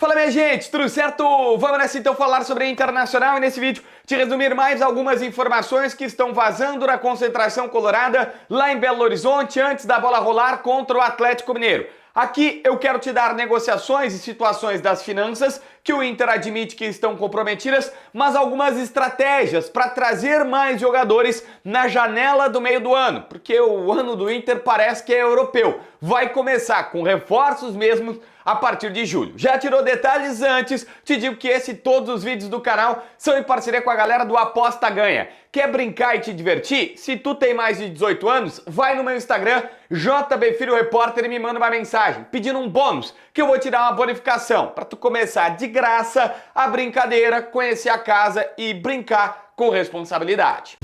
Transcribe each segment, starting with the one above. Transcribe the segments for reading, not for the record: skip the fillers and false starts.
Fala minha gente, tudo certo? Vamos nessa então falar sobre a Internacional e nesse vídeo te resumir mais algumas informações que estão vazando na concentração colorada lá em Belo Horizonte antes da bola rolar contra o Atlético Mineiro. Aqui eu quero te dar negociações e situações das finanças que o Inter admite que estão comprometidas, mas algumas estratégias para trazer mais jogadores na janela do meio do ano, porque o ano do Inter parece que é europeu. Vai começar com reforços mesmo a partir de julho. Já tirou detalhes antes? Te digo que esse e todos os vídeos do canal são em parceria com a galera do Aposta Ganha. Quer brincar e te divertir? Se tu tem mais de 18 anos, vai no meu Instagram, JB Filho Repórter, e me manda uma mensagem pedindo um bônus, que eu vou te dar uma bonificação para tu começar de graça a brincadeira, conhecer a casa e brincar com responsabilidade.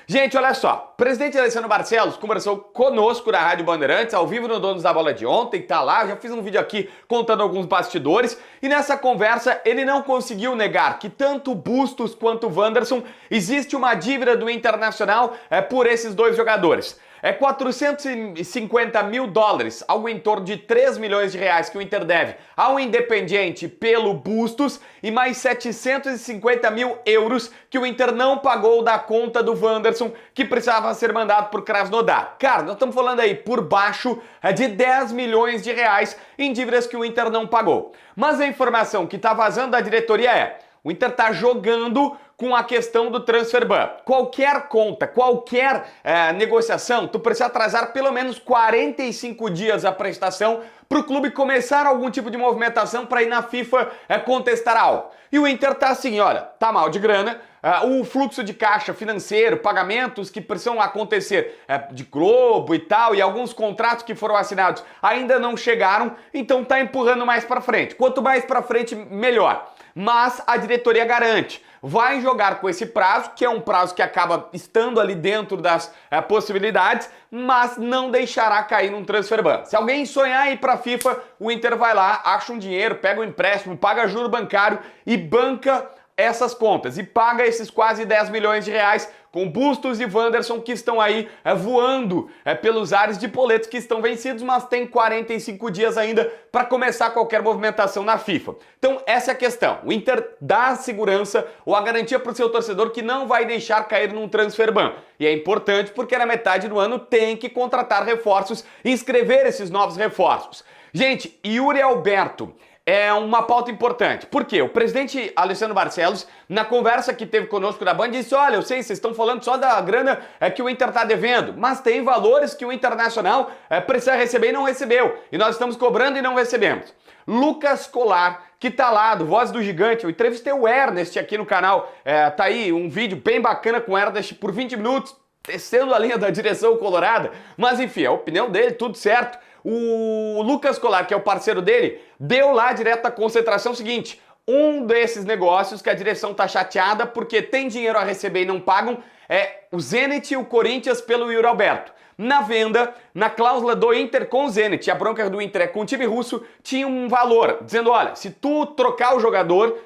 Gente, olha só, o presidente Alessandro Barcelos conversou conosco na Rádio Bandeirantes, ao vivo no Donos da Bola de ontem, tá lá, eu já fiz um vídeo aqui contando alguns bastidores, e nessa conversa ele não conseguiu negar que tanto Bustos quanto Wanderson existe uma dívida do Internacional por esses dois jogadores. É 450 mil dólares, algo em torno de 3 milhões de reais que o Inter deve ao Independiente pelo Bustos e mais 750 mil euros que o Inter não pagou da conta do Wanderson, que precisava ser mandado por Krasnodar. Cara, nós estamos falando aí por baixo de 10 milhões de reais em dívidas que o Inter não pagou. Mas a informação que está vazando da diretoria é: o Inter está jogando com a questão do transfer ban. Qualquer conta, qualquer negociação, tu precisa atrasar pelo menos 45 dias a prestação para o clube começar algum tipo de movimentação para ir na FIFA contestar algo. E o Inter tá assim, olha, tá mal de grana, o fluxo de caixa financeiro, pagamentos que precisam acontecer de Globo e tal, e alguns contratos que foram assinados ainda não chegaram, então tá empurrando mais para frente. Quanto mais para frente, melhor. Mas a diretoria garante, vai jogar com esse prazo, que é um prazo que acaba estando ali dentro das possibilidades, mas não deixará cair num transfer ban. Se alguém sonhar em ir para a FIFA, o Inter vai lá, acha um dinheiro, pega um empréstimo, paga juro bancário e banca essas contas e paga esses quase 10 milhões de reais com Bustos e Wanderson que estão aí voando pelos ares de boletos que estão vencidos, mas tem 45 dias ainda para começar qualquer movimentação na FIFA. Então essa é a questão. O Inter dá a segurança ou a garantia para o seu torcedor que não vai deixar cair num transfer ban. E é importante porque na metade do ano tem que contratar reforços e inscrever esses novos reforços. Gente, Yuri Alberto é uma pauta importante. Por quê? O presidente Alessandro Barcelos, na conversa que teve conosco da Band, disse: olha, eu sei, vocês estão falando só da grana que o Inter está devendo, mas tem valores que o Internacional precisa receber e não recebeu. E nós estamos cobrando e não recebemos. Lucas Colar, que tá lá, do Voz do Gigante, eu entrevistei o Ernest aqui no canal, tá aí um vídeo bem bacana com o Ernest por 20 minutos, descendo a linha da direção colorada, mas enfim, a opinião dele, tudo certo. O Lucas Colar, que é o parceiro dele, deu lá direto à concentração o seguinte: um desses negócios que a direção tá chateada porque tem dinheiro a receber e não pagam é o Zenit e o Corinthians pelo Yuri Alberto. Na venda, na cláusula do Inter com o Zenit, a bronca do Inter é com o time russo, tinha um valor, dizendo: olha, se tu trocar o jogador,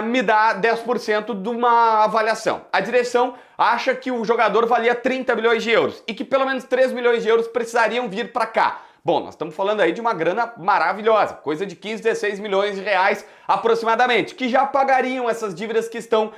me dá 10% de uma avaliação. A direção acha que o jogador valia 30 milhões de euros e que pelo menos 3 milhões de euros precisariam vir para cá. Bom, nós estamos falando aí de uma grana maravilhosa, coisa de 15, 16 milhões de reais aproximadamente, que já pagariam essas dívidas que estão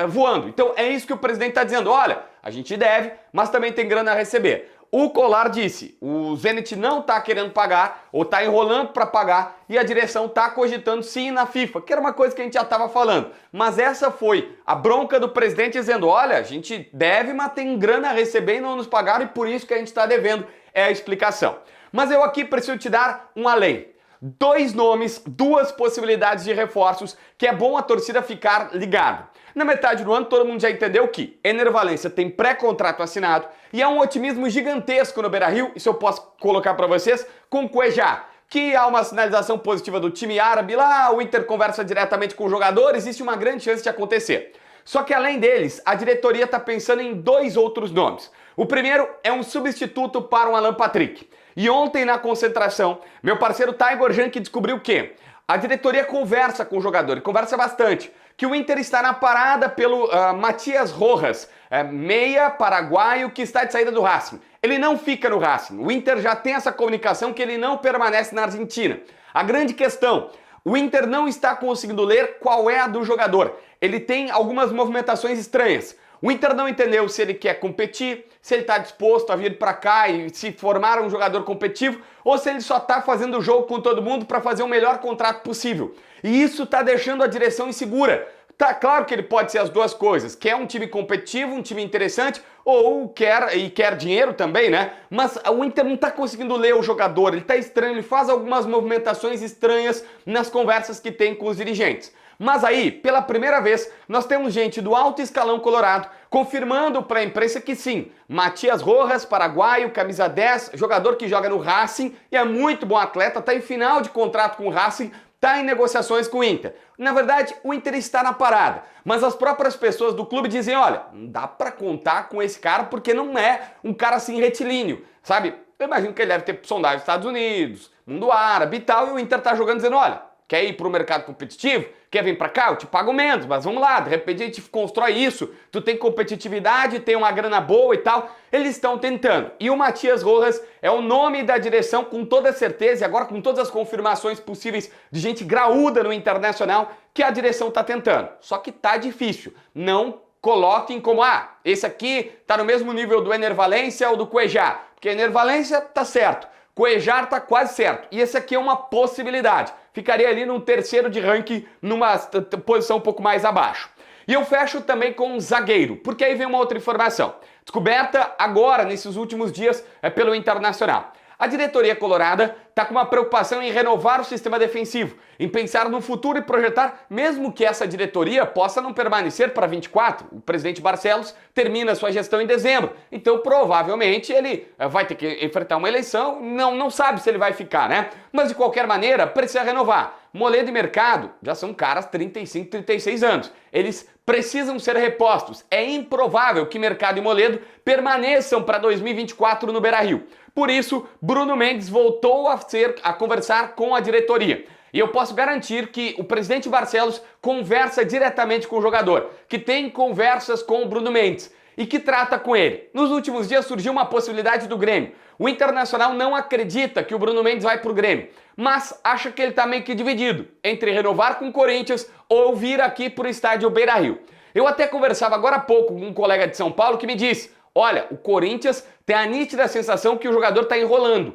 voando. Então é isso que o presidente está dizendo: olha, a gente deve, mas também tem grana a receber. O Colar disse: o Zenit não está querendo pagar ou está enrolando para pagar e a direção está cogitando sim ir na FIFA, que era uma coisa que a gente já estava falando. Mas essa foi a bronca do presidente dizendo: olha, a gente deve, mas tem grana a receber e não nos pagaram e por isso que a gente está devendo. É a explicação. Mas eu aqui preciso te dar um além. 2 nomes, 2 possibilidades de reforços que é bom a torcida ficar ligado. Na metade do ano todo mundo já entendeu que Ener Valencia tem pré-contrato assinado e há um otimismo gigantesco no Beira-Rio, isso eu posso colocar para vocês, com Cuejá, que há uma sinalização positiva do time árabe lá, o Inter conversa diretamente com o jogador, existe uma grande chance de acontecer. Só que além deles, a diretoria está pensando em 2 outros nomes. O primeiro é um substituto para o Alan Patrick. E ontem na concentração, meu parceiro Tiger Jank descobriu que a diretoria conversa com o jogador, e conversa bastante, que o Inter está na parada pelo Matias Rojas, meia paraguaio que está de saída do Racing. ele não fica no Racing. O Inter já tem essa comunicação que ele não permanece na Argentina. A grande questão, o Inter não está conseguindo ler qual é a do jogador. Ele tem algumas movimentações estranhas. O Inter não entendeu se ele quer competir, se ele está disposto a vir para cá e se formar um jogador competitivo, ou se ele só está fazendo o jogo com todo mundo para fazer o melhor contrato possível. E isso está deixando a direção insegura. Tá claro que ele pode ser as duas coisas, quer um time competitivo, um time interessante, ou quer dinheiro também, né? Mas o Inter não tá conseguindo ler o jogador, ele tá estranho, ele faz algumas movimentações estranhas nas conversas que tem com os dirigentes. Mas aí, pela primeira vez, nós temos gente do alto escalão colorado confirmando para a imprensa que sim, Matias Rojas, paraguaio, camisa 10, jogador que joga no Racing e é muito bom atleta, tá em final de contrato com o Racing, está em negociações com o Inter. Na verdade, o Inter está na parada, mas as próprias pessoas do clube dizem, olha, não dá para contar com esse cara porque não é um cara assim retilíneo, sabe? Eu imagino que ele deve ter sondagem dos Estados Unidos, mundo árabe e tal, e o Inter tá jogando dizendo, olha, quer ir para o mercado competitivo? Quer vir para cá? Eu te pago menos, mas vamos lá, de repente a gente constrói isso, tu tem competitividade, tem uma grana boa e tal. Eles estão tentando. E o Matias Rojas é o nome da direção com toda certeza, e agora com todas as confirmações possíveis de gente graúda no Internacional, que a direção está tentando. Só que tá difícil. Não coloquem como, esse aqui tá no mesmo nível do Ener Valencia ou do Cuejar, porque Ener Valencia tá certo, Cuejar tá quase certo, e esse aqui é uma possibilidade. Ficaria ali num terceiro de ranking, numa posição um pouco mais abaixo. E eu fecho também com um zagueiro, porque aí vem uma outra informação. Descoberta agora, nesses últimos dias, pelo Internacional. A diretoria colorada está com uma preocupação em renovar o sistema defensivo, em pensar no futuro e projetar, mesmo que essa diretoria possa não permanecer para 24. O presidente Barcelos termina sua gestão em dezembro, então provavelmente ele vai ter que enfrentar uma eleição, não sabe se ele vai ficar, né? Mas de qualquer maneira, precisa renovar. Moledo e Mercado já são caras 35, 36 anos. Eles precisam ser repostos. É improvável que Mercado e Moledo permaneçam para 2024 no Beira-Rio. Por isso, Bruno Mendes voltou a conversar com a diretoria. E eu posso garantir que o presidente Barcelos conversa diretamente com o jogador, que tem conversas com o Bruno Mendes e que trata com ele. Nos últimos dias surgiu uma possibilidade do Grêmio. O Internacional não acredita que o Bruno Mendes vai pro Grêmio, mas acha que ele tá meio que dividido entre renovar com o Corinthians ou vir aqui pro estádio Beira-Rio. Eu até conversava agora há pouco com um colega de São Paulo que me disse, olha, o Corinthians tem a nítida sensação que o jogador tá enrolando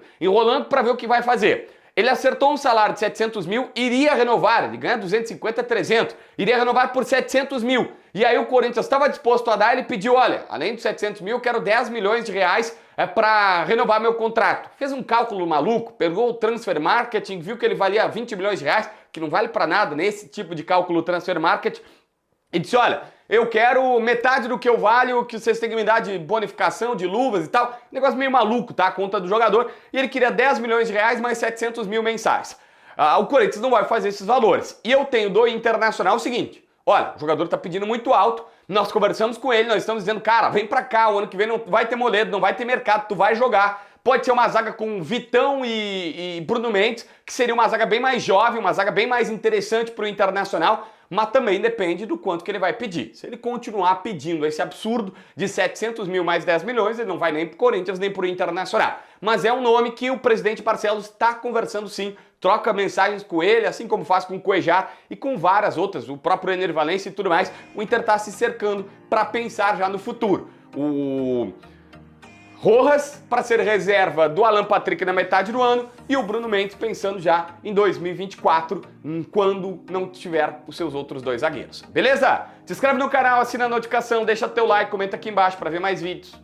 para ver o que vai fazer. Ele acertou um salário de 700 mil, iria renovar, ele ganha 250, 300, iria renovar por 700 mil. E aí o Corinthians estava disposto a dar, ele pediu, olha, além dos 700 mil, eu quero 10 milhões de reais para renovar meu contrato. Fez um cálculo maluco, pegou o transfer marketing, viu que ele valia 20 milhões de reais, que não vale para nada nesse tipo de cálculo transfer marketing, e disse, olha, eu quero metade do que eu valho, que vocês têm que me dar de bonificação, de luvas e tal. Negócio meio maluco, tá? A conta do jogador. E ele queria 10 milhões de reais mais 700 mil mensais. O Corinthians não vai fazer esses valores. E eu tenho do Internacional o seguinte. Olha, o jogador tá pedindo muito alto. Nós conversamos com ele, nós estamos dizendo, cara, vem pra cá, o ano que vem não vai ter Moledo, não vai ter mercado, tu vai jogar. Pode ser uma zaga com Vitão e Bruno Mendes, que seria uma zaga bem mais jovem, uma zaga bem mais interessante pro Internacional, mas também depende do quanto que ele vai pedir. Se ele continuar pedindo esse absurdo de 700 mil mais 10 milhões, ele não vai nem pro Corinthians nem pro Internacional. Mas é um nome que o presidente Barcelos está conversando sim, troca mensagens com ele, assim como faz com o Cuejar e com várias outras, o próprio Ener Valencia e tudo mais. O Inter está se cercando para pensar já no futuro. O Rojas para ser reserva do Alan Patrick na metade do ano e o Bruno Mendes pensando já em 2024, quando não tiver os seus outros dois zagueiros. Beleza? Se inscreve no canal, assina a notificação, deixa teu like, comenta aqui embaixo para ver mais vídeos.